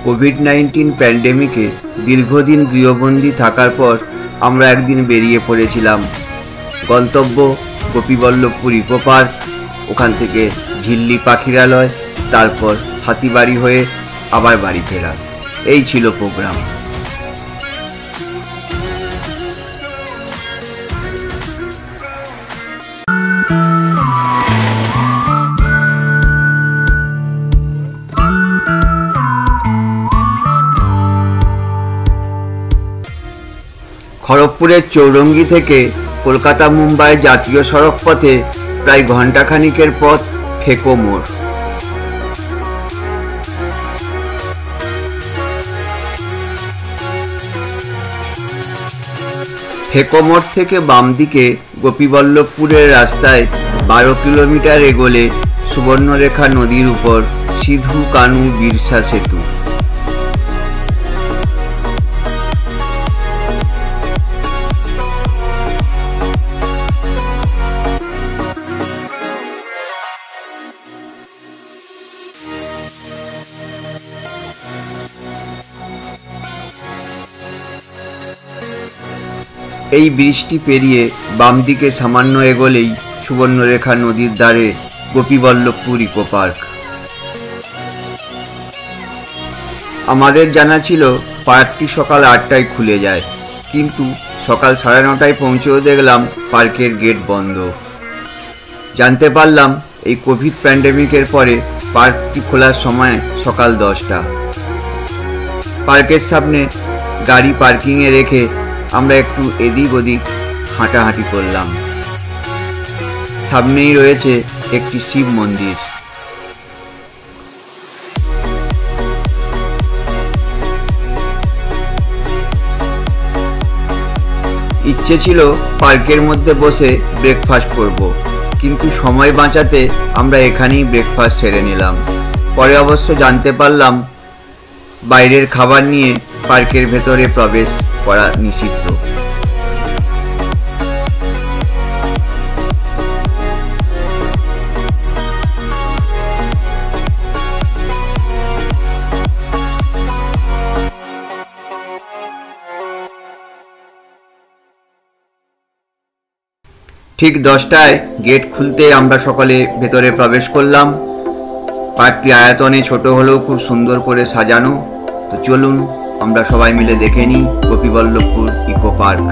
COVID-19 প্যান্ডেমিকে দীর্ঘদিন গৃহবন্দী থাকার পর আমরা একদিন বেরিয়ে পড়েছিলাম। গন্তব্য গোপীবল্লভপুর ইকো পার্ক, ওখান থেকে ঝিল্লি পাখিরালয়, তারপর হাতিবাড়ি হয়ে আবার বাড়ি ফেরা। এই ছিল প্রোগ্রাম। খড়গপুরের চৌরঙ্গি থেকে কলকাতা মুম্বাই জাতীয় সড়ক পথে প্রায় ঘণ্টাখানিকের পথ ফেকো মোড়। ফেকো মোড় থেকে বাম দিকে গোপীবল্লভপুরের রাস্তায় 12 কিলোমিটার এগোলে সুবর্ণরেখা নদীর উপর সিধু কানু বিরসা সেতু। এই ব্রিজটি পেরিয়ে বাম দিকে সামান্য এগোলেই সুবর্ণরেখা নদীর ধারে গোপীবল্লভপুর ইকো পার্ক। আমাদের জানা ছিল পার্কটি সকাল 8টায় খুলে যায়, কিন্তু সকাল 9:30টায় পৌঁছেও দেখলাম পার্কের গেট বন্ধ। জানতে পারলাম এই কোভিড প্যান্ডেমিকের পরে পার্কটি খোলার সময় সকাল 10টা। পার্কের সামনে গাড়ি পার্কিংয়ে রেখে আমরা একটু এদিক ওদিক হাঁটাহাঁটি করলাম। সামনেই রয়েছে একটি শিব মন্দির। ইচ্ছে ছিল পার্কের মধ্যে বসে ব্রেকফাস্ট করব, কিন্তু সময় বাঁচাতে আমরা এখানেই ব্রেকফাস্ট সেরে নিলাম। পরে অবশ্য জানতে পারলাম বাইরের খাবার নিয়ে পার্কের ভেতরে প্রবেশ করা নিষিদ্ধ। ঠিক 10টায় গেট খুলতে আমরা সকলে ভেতরে প্রবেশ করলাম। পার্কটি আয়তনে ছোট হলেও খুব সুন্দর করে সাজানো। তো চলুন আমরা সবাই মিলে দেখে নিই Gopiballavpur eco park.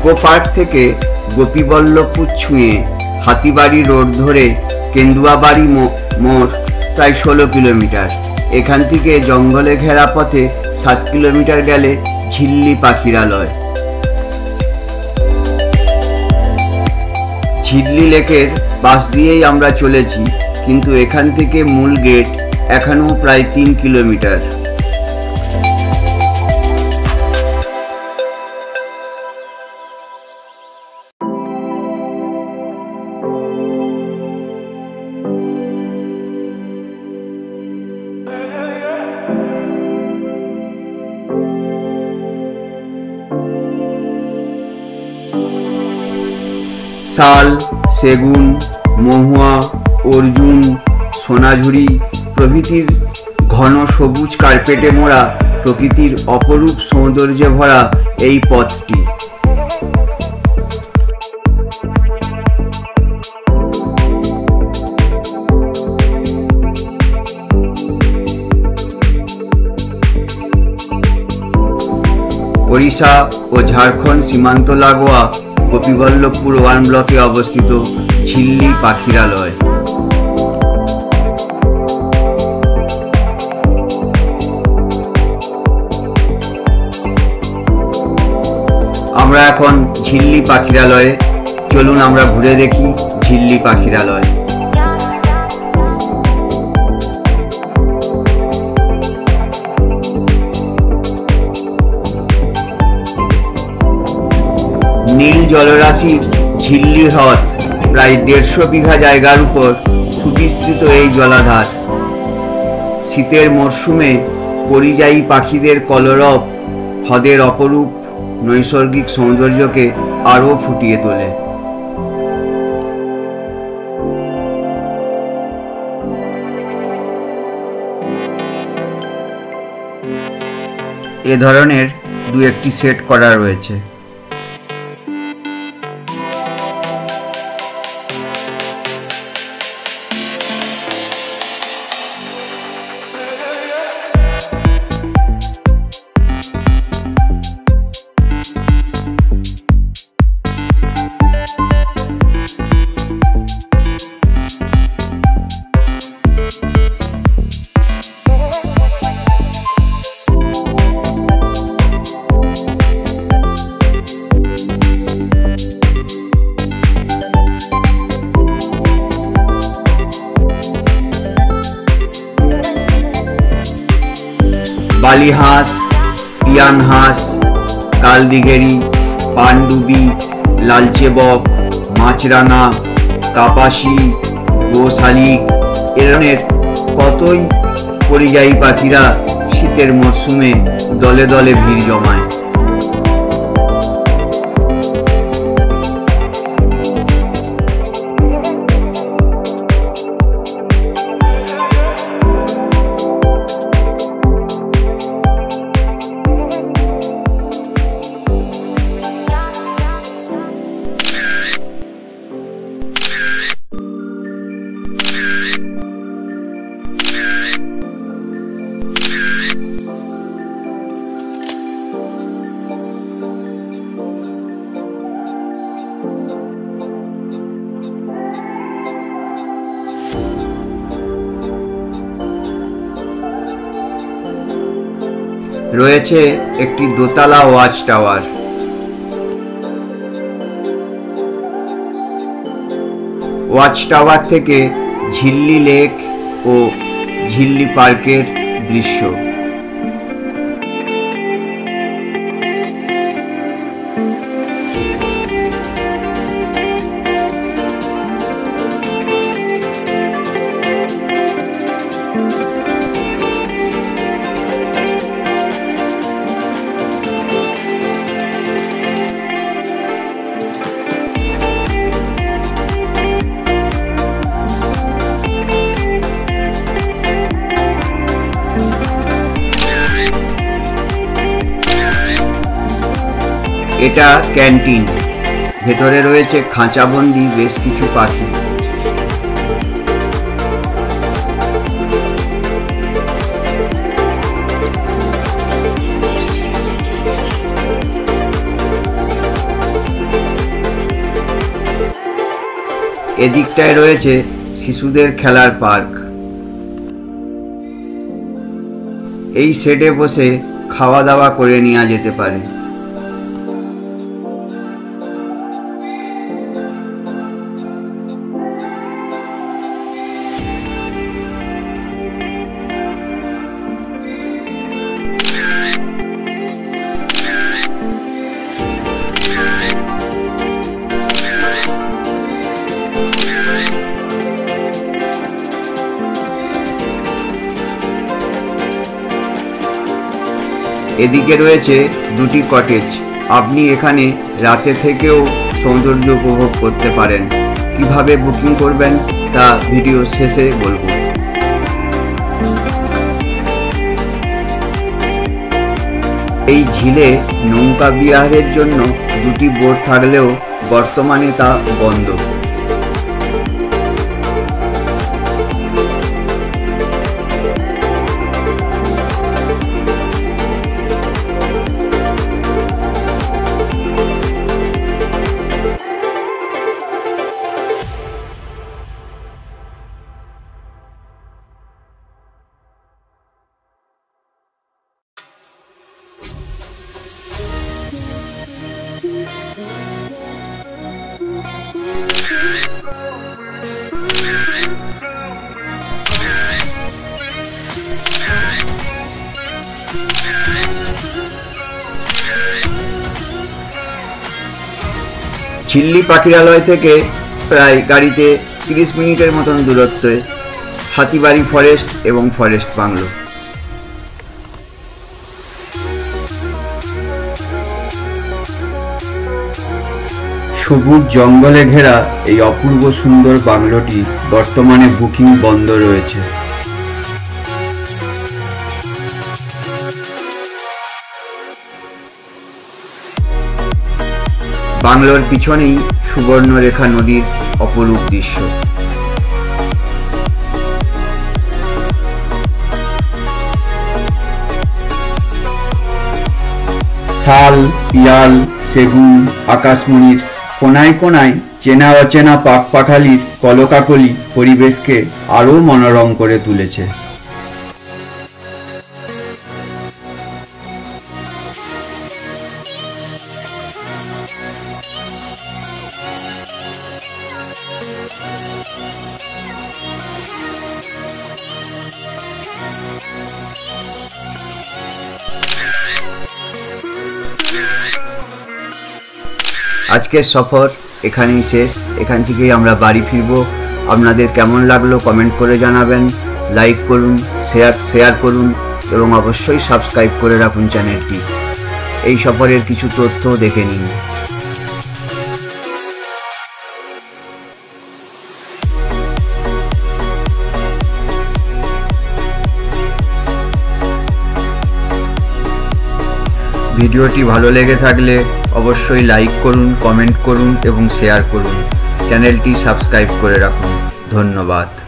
Eco park থেকে গোপীবল্লভপুর ছুঁয়ে হাতিবাড়ি রোড ধরে কেন্দুয়াবাড়ি মোড় প্রায় 16 কিলোমিটার। এখান থেকে জঙ্গলে ঘেরা পথে 7 কিলোমিটার গেলে ঝিল্লি পাখিরালয়। ঝিল্লি লেকের পাশ দিয়েই আমরা চলেছি, কিন্তু এখান থেকে মূল গেট এখনো প্রায় 3 কিলোমিটার। শাল, সেগুন, মহুয়া, অর্জুন, সোনাঝুরি প্রভৃতির ঘন সবুজ কার্পেটে মোড়া প্রকৃতির অপরূপ সৌন্দর্যে ভরা এই পথটি। ওড়িশা ও ঝাড়খণ্ড সীমান্ত লাগোয়া গোপীবল্লভপুর 1 ব্লকে অবস্থিত ঝিল্লি পাখিরালয়। আমরা এখন ঝিল্লি পাখিরালয়ে, চলুন আমরা ঘুরে দেখি ঝিল্লি পাখিরালয়। নীল জলরাশির ঝিল্লি হ্রদ প্রায় 150 বিঘা জায়গার উপর সুবিস্তৃত এই জলাধার শীতের মরশুমে পরিযায়ী পাখিদের কলরব হ্রদের অপরূপ নৈসর্গিক সৌন্দর্যকে আরও ফুটিয়ে তোলে। এ ধরনের 2-1টি সেট করা রয়েছে। বালি হাঁস, পিয়ান হাঁস, কালদিঘেরি, পানডুবি, লালচে বক, মাছরাঙা, কাপাসি, গোশালিক এ ধরনের কতই পরিযায়ী পাখিরা শীতের মরশুমে দলে দলে ভিড় জমায়। রয়েছে একটি দোতলা ওয়াচ টাওয়ার। ওয়াচ টাওয়ার থেকে ঝিল্লি লেক ও ঝিল্লি পার্কের দৃশ্য। এটা ক্যান্টিন, ভেতরে রয়েছে খাঁচাবন্দি বেশ কিছু পাখি। এদিকটায় রয়েছে শিশুদের খেলার পার্ক। এই শেডে বসে খাওয়া দাওয়া করে নেওয়া যেতে পারে। এদিকে রয়েছে দুটি কটেজ। আপনি এখানে রাতে থেকেও সৌন্দর্য উপভোগ করতে পারেন। কিভাবে বুকিং করবেন তা ভিডিও শেষে বলবো। এই ঝিলে নৌকা বিহারের জন্য দুটি বোট থাকলেও বর্তমানে তা বন্ধ। ঝিল্লি পাখিরালয় থেকে প্রায় গাড়িতে 30 মিনিটের মতন দূরত্বে হাতিবাড়ি ফরেস্ট এবং ফরেস্ট বাংলো। সবুজ জঙ্গলে ঘেরা এই অপূর্ব সুন্দর বাংলোটি বর্তমানে বুকিং বন্ধ রয়েছে। বাংলোর পিছনেই সুবর্ণরেখা নদীর অপরূপ দৃশ্য। শাল, পিয়াল, সেগুন, আকাশমণির কোনায় কোনায় চেনা অচেনা পাখপাখালির কলকাকলি পরিবেশকে আরও মনোরম করে তুলেছে। আজকের সফর এখানেই শেষ। এখান থেকেই আমরা বাড়ি ফিরব। আপনাদের কেমন লাগলো কমেন্ট করে জানাবেন। লাইক করুন, শেয়ার করুন এবং অবশ্যই সাবস্ক্রাইব করে রাখুন চ্যানেলটি। এই সফরের কিছু তথ্য দেখে নিন। ভিডিওটি ভালো লেগে থাকলে অবশ্যই লাইক করুন, কমেন্ট করুন এবং শেয়ার করুন। চ্যানেলটি সাবস্ক্রাইব করে রাখুন। ধন্যবাদ।